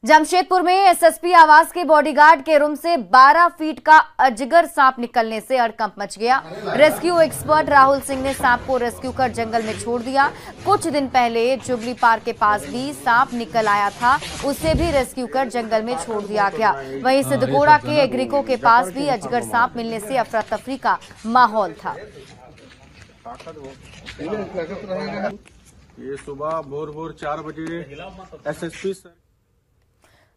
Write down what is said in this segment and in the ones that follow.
जमशेदपुर में एसएसपी आवास के बॉडीगार्ड के रूम से 12 फीट का अजगर सांप निकलने से हड़कंप मच गया। रेस्क्यू एक्सपर्ट राहुल सिंह ने सांप को रेस्क्यू कर जंगल में छोड़ दिया। कुछ दिन पहले जुबली पार्क के पास भी सांप निकल आया था, उसे भी रेस्क्यू कर जंगल में छोड़ दिया गया। वहीं सिद्धगोड़ा के एग्रीको के पास भी अजगर सांप मिलने से अफरा तफरी का माहौल था। ये सुबह भोर 4 बजे एसएसपी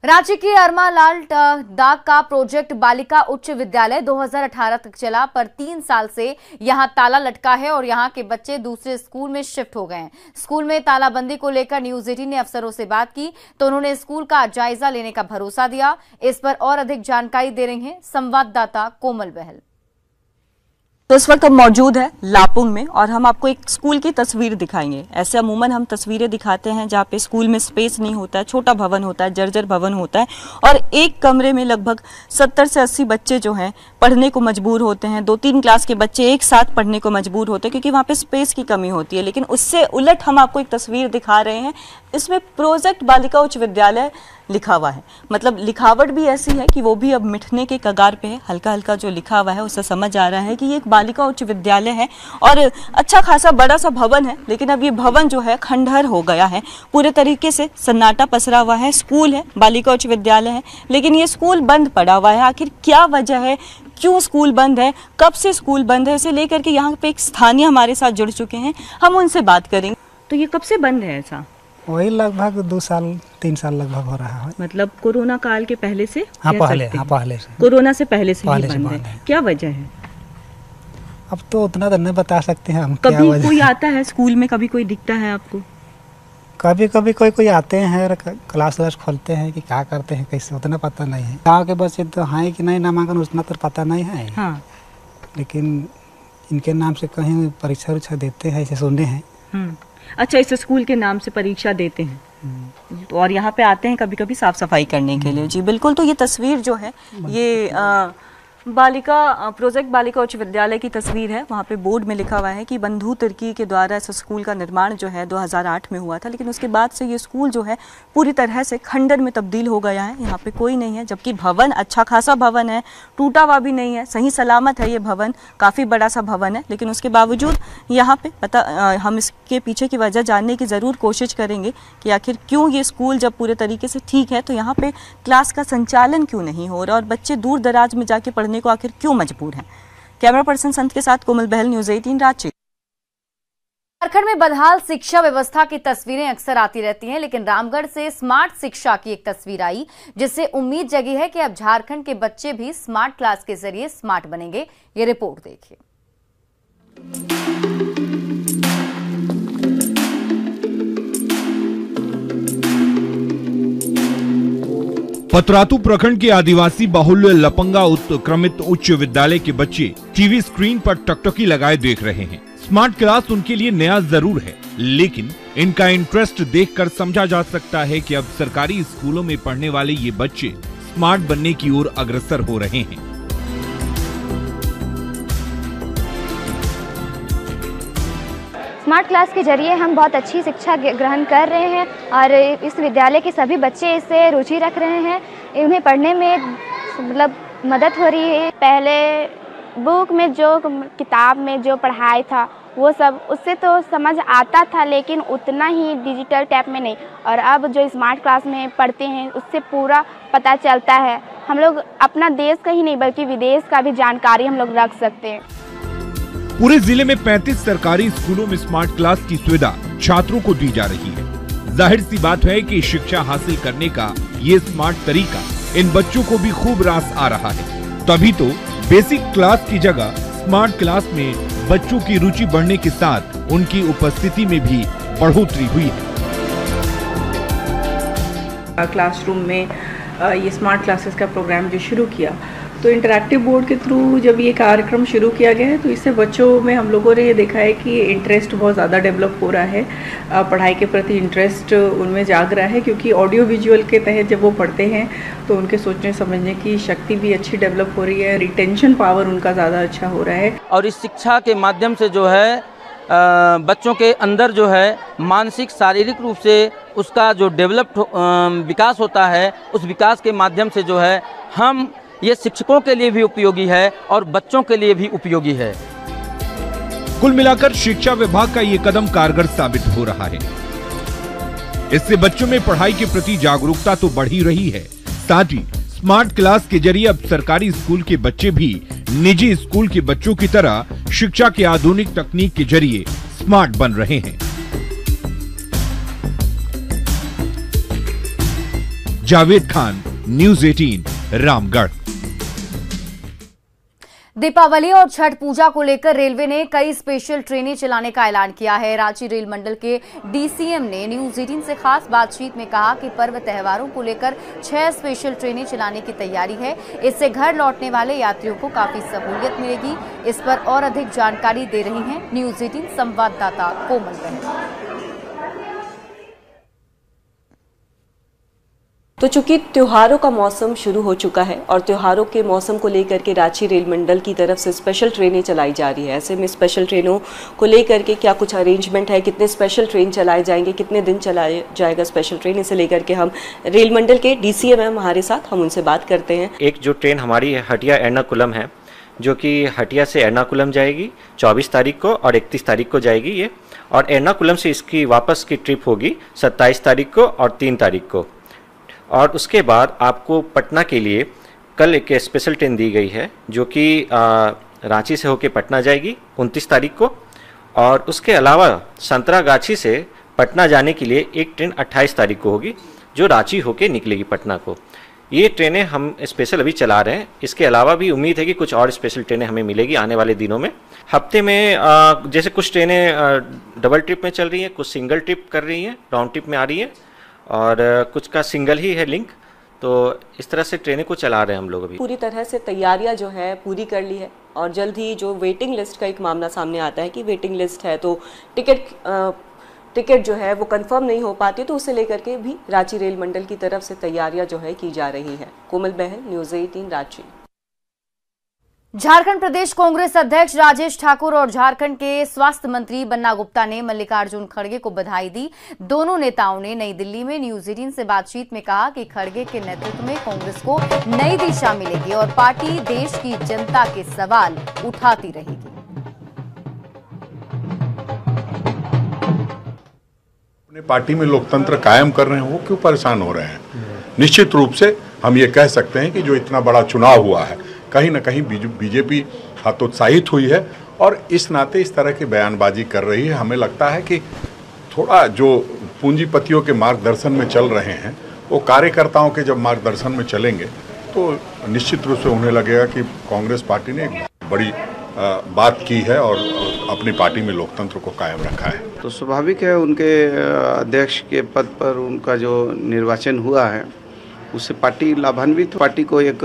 रांची के अरमालाल दाग का प्रोजेक्ट बालिका उच्च विद्यालय 2018 तक चला, पर 3 साल से यहां ताला लटका है और यहां के बच्चे दूसरे स्कूल में शिफ्ट हो गए हैं। स्कूल में तालाबंदी को लेकर न्यूज 18 ने अफसरों से बात की तो उन्होंने स्कूल का जायजा लेने का भरोसा दिया। इस पर और अधिक जानकारी दे रही हैं संवाददाता कोमल बहल। तो इस वक्त हम मौजूद है लापुंग में और हम आपको एक स्कूल की तस्वीर दिखाएंगे। ऐसे अमूमन हम तस्वीरें दिखाते हैं जहाँ पे स्कूल में स्पेस नहीं होता है, छोटा भवन होता है, जर्जर भवन होता है और एक कमरे में लगभग 70 से 80 बच्चे जो हैं पढ़ने को मजबूर होते हैं। 2-3 क्लास के बच्चे एक साथ पढ़ने को मजबूर होते हैं क्योंकि वहाँ पे स्पेस की कमी होती है। लेकिन उससे उलट हम आपको एक तस्वीर दिखा रहे हैं, इसमें प्रोजेक्ट बालिका उच्च विद्यालय लिखा हुआ है। मतलब लिखावट भी ऐसी है कि वो भी अब मिटने के कगार पे है। हल्का हल्का जो लिखा हुआ है उससे समझ आ रहा है कि ये एक बालिका उच्च विद्यालय है और अच्छा खासा बड़ा सा भवन है। लेकिन अब ये भवन जो है खंडहर हो गया है, पूरे तरीके से सन्नाटा पसरा हुआ है। स्कूल है, बालिका उच्च विद्यालय है, लेकिन ये स्कूल बंद पड़ा हुआ है। आखिर क्या वजह है, क्यों स्कूल बंद है, कब से स्कूल बंद है, इसे लेकर के यहाँ पे एक स्थानीय हमारे साथ जुड़ चुके हैं, हम उनसे बात करेंगे। तो ये कब से बंद है? ऐसा वही लगभग 2 साल 3 साल लगभग हो रहा है। मतलब कोरोना काल के पहले से? पहले से। कोरोना से पहले से बंद है। क्या वजह है? अब तो उतना तो नहीं बता सकते हैं हम। कभी कोई आता है स्कूल में, कभी कोई दिखता है आपको? कभी कभी कोई आते हैं, क्लास खोलते हैं कि क्या करते हैं कैसे, उतना पता नहीं है। गाँव के बच्चे तो हैं कि नहीं नामांकन उतना तो पता नहीं है। हाँ। लेकिन इनके नाम से कहीं परीक्षा उरीक्षा देते हैं, ऐसे सुने हैं। अच्छा, इस स्कूल के नाम से परीक्षा देते हैं तो और यहाँ पे आते हैं कभी कभी साफ सफाई करने के लिए। जी बिल्कुल। तो ये तस्वीर जो है ये प्रोजेक्ट बालिका उच्च विद्यालय की तस्वीर है। वहाँ पे बोर्ड में लिखा हुआ है कि बंधु तिर्की के द्वारा इस स्कूल का निर्माण जो है 2008 में हुआ था, लेकिन उसके बाद से ये स्कूल जो है पूरी तरह से खंडर में तब्दील हो गया है। यहाँ पे कोई नहीं है, जबकि भवन अच्छा खासा भवन है, टूटा हुआ भी नहीं है, सही सलामत है ये भवन, काफ़ी बड़ा सा भवन है। लेकिन उसके बावजूद यहाँ पे हम इसके पीछे की वजह जानने की ज़रूर कोशिश करेंगे कि आखिर क्यों ये स्कूल जब पूरे तरीके से ठीक है तो यहाँ पे क्लास का संचालन क्यों नहीं हो रहा और बच्चे दूर दराज में जाके पढ़ने को आखिर क्यों मजबूर हैं। कैमरा पर्सन संत के साथ कोमल बहल, न्यूज 18 रांची। झारखंड में बदहाल शिक्षा व्यवस्था की तस्वीरें अक्सर आती रहती हैं, लेकिन रामगढ़ से स्मार्ट शिक्षा की एक तस्वीर आई जिससे उम्मीद जगी है कि अब झारखंड के बच्चे भी स्मार्ट क्लास के जरिए स्मार्ट बनेंगे। ये रिपोर्ट देखिए। पतरातू प्रखंड के आदिवासी बाहुल्य लपंगा उत्क्रमित उच्च विद्यालय के बच्चे टीवी स्क्रीन पर टकटकी लगाए देख रहे हैं। स्मार्ट क्लास उनके लिए नया जरूर है, लेकिन इनका इंटरेस्ट देखकर समझा जा सकता है कि अब सरकारी स्कूलों में पढ़ने वाले ये बच्चे स्मार्ट बनने की ओर अग्रसर हो रहे हैं। स्मार्ट क्लास के जरिए हम बहुत अच्छी शिक्षा ग्रहण कर रहे हैं और इस विद्यालय के सभी बच्चे इससे रुचि रख रहे हैं। उन्हें पढ़ने में मतलब मदद हो रही है। पहले बुक में जो किताब में जो पढ़ाई था वो सब उससे तो समझ आता था, लेकिन उतना ही डिजिटल टैप में नहीं। और अब जो स्मार्ट क्लास में पढ़ते हैं उससे पूरा पता चलता है। हम लोग अपना देश का ही नहीं बल्कि विदेश का भी जानकारी हम लोग रख सकते हैं। पूरे जिले में 35 सरकारी स्कूलों में स्मार्ट क्लास की सुविधा छात्रों को दी जा रही है। जाहिर सी बात है कि शिक्षा हासिल करने का ये स्मार्ट तरीका इन बच्चों को भी खूब रास आ रहा है। तभी तो बेसिक क्लास की जगह स्मार्ट क्लास में बच्चों की रुचि बढ़ने के साथ उनकी उपस्थिति में भी बढ़ोतरी हुई है। क्लासरूम में ये स्मार्ट क्लासेस का प्रोग्राम जो शुरू किया तो इंटरैक्टिव बोर्ड के थ्रू जब ये कार्यक्रम शुरू किया गया है तो इससे बच्चों में हम लोगों ने ये देखा है कि इंटरेस्ट बहुत ज़्यादा डेवलप हो रहा है। पढ़ाई के प्रति इंटरेस्ट उनमें जाग रहा है, क्योंकि ऑडियो विजुअल के तहत जब वो पढ़ते हैं तो उनके सोचने समझने की शक्ति भी अच्छी डेवलप हो रही है, रिटेंशन पावर उनका ज़्यादा अच्छा हो रहा है। और इस शिक्षा के माध्यम से जो है बच्चों के अंदर जो है मानसिक शारीरिक रूप से उसका जो डेवलप्ड विकास होता है, उस विकास के माध्यम से जो है हम ये शिक्षकों के लिए भी उपयोगी है और बच्चों के लिए भी उपयोगी है। कुल मिलाकर शिक्षा विभाग का ये कदम कारगर साबित हो रहा है। इससे बच्चों में पढ़ाई के प्रति जागरूकता तो बढ़ ही रही है, साथ ही स्मार्ट क्लास के जरिए अब सरकारी स्कूल के बच्चे भी निजी स्कूल के बच्चों की तरह शिक्षा के आधुनिक तकनीक के जरिए स्मार्ट बन रहे हैं। जावेद खान, न्यूज़ 18, रामगढ़। दीपावली और छठ पूजा को लेकर रेलवे ने कई स्पेशल ट्रेनें चलाने का ऐलान किया है। रांची रेल मंडल के डीसीएम ने न्यूज़ 18 से खास बातचीत में कहा कि पर्व त्योहारों को लेकर 6 स्पेशल ट्रेनें चलाने की तैयारी है। इससे घर लौटने वाले यात्रियों को काफी सहूलियत मिलेगी। इस पर और अधिक जानकारी दे रही हैं न्यूज़ 18 संवाददाता कोमल बहन। तो चूंकि त्योहारों का मौसम शुरू हो चुका है और त्योहारों के मौसम को लेकर के रांची रेल मंडल की तरफ से स्पेशल ट्रेनें चलाई जा रही है। ऐसे में स्पेशल ट्रेनों को लेकर के क्या कुछ अरेंजमेंट है, कितने स्पेशल ट्रेन चलाए जाएंगे, कितने दिन चलाया जाएगा स्पेशल ट्रेन, इसे लेकर के हम रेल मंडल के डीसीएम है हमारे साथ, हम उनसे बात करते हैं। एक जो ट्रेन हमारी हटिया एर्नाकुलम है, जो कि हटिया से एर्नाकुलम जाएगी 24 तारीख को और 31 तारीख को जाएगी ये, और एर्नाकुलम से इसकी वापस की ट्रिप होगी 27 तारीख को और 3 तारीख को। और उसके बाद आपको पटना के लिए कल एक स्पेशल ट्रेन दी गई है जो कि रांची से होके पटना जाएगी 29 तारीख को, और उसके अलावा संतरागाछी से पटना जाने के लिए एक ट्रेन 28 तारीख को होगी जो रांची होके निकलेगी पटना को। ये ट्रेनें हम स्पेशल अभी चला रहे हैं। इसके अलावा भी उम्मीद है कि कुछ और स्पेशल ट्रेनें हमें मिलेगी आने वाले दिनों में। हफ्ते में जैसे कुछ ट्रेनें डबल ट्रिप में चल रही हैं, कुछ सिंगल ट्रिप कर रही हैं, राउंड ट्रिप में आ रही हैं, और कुछ का सिंगल ही है लिंक। तो इस तरह से ट्रेनें को चला रहे हैं हम लोग अभी। पूरी तरह से तैयारियां जो है पूरी कर ली है और जल्द ही जो वेटिंग लिस्ट का एक मामला सामने आता है कि वेटिंग लिस्ट है तो टिकट जो है वो कंफर्म नहीं हो पाती, तो उसे लेकर के भी रांची रेल मंडल की तरफ से तैयारियां जो है की जा रही है। कोमल बहन, न्यूज़ 18 रांची। झारखंड प्रदेश कांग्रेस अध्यक्ष राजेश ठाकुर और झारखंड के स्वास्थ्य मंत्री बन्ना गुप्ता ने मल्लिकार्जुन खड़गे को बधाई दी। दोनों नेताओं ने नई दिल्ली में न्यूज़ 18 से बातचीत में कहा कि खड़गे के नेतृत्व में कांग्रेस को नई दिशा मिलेगी और पार्टी देश की जनता के सवाल उठाती रहेगी। अपने पार्टी में लोकतंत्र कायम कर रहे हैं, वो क्यों परेशान हो रहे हैं? निश्चित रूप से हम ये कह सकते हैं कि जो इतना बड़ा चुनाव हुआ है, कहीं ना कहीं बीजेपी हतोत्साहित हुई है और इस नाते इस तरह की बयानबाजी कर रही है। हमें लगता है कि थोड़ा जो पूंजीपतियों के मार्गदर्शन में चल रहे हैं, वो कार्यकर्ताओं के जब मार्गदर्शन में चलेंगे तो निश्चित रूप से उन्हें लगेगा कि कांग्रेस पार्टी ने एक बड़ी बात की है और अपनी पार्टी में लोकतंत्र को कायम रखा है। तो स्वाभाविक है उनके अध्यक्ष के पद पर उनका जो निर्वाचन हुआ है उससे पार्टी लाभान्वित, पार्टी को एक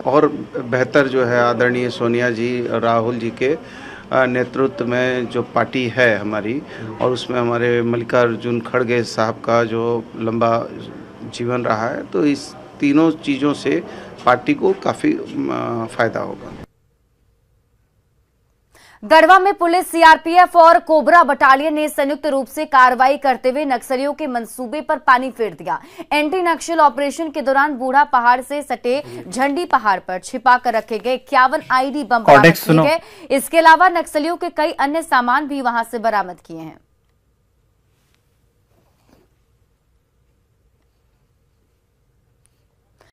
और बेहतर जो है आदरणीय सोनिया जी, राहुल जी के नेतृत्व में जो पार्टी है हमारी, और उसमें हमारे मल्लिकार्जुन खड़गे साहब का जो लंबा जीवन रहा है, तो इस तीनों चीज़ों से पार्टी को काफ़ी फायदा होगा। गढ़वा में पुलिस, सीआरपीएफ और कोबरा बटालियन ने संयुक्त रूप से कार्रवाई करते हुए नक्सलियों के मंसूबे पर पानी फेर दिया। एंटी नक्सल ऑपरेशन के दौरान बूढ़ा पहाड़ से सटे झंडी पहाड़ पर छिपा कर रखे गए 51 आईडी बम बरामद किए गए। इसके अलावा नक्सलियों के कई अन्य सामान भी वहां से बरामद किए हैं।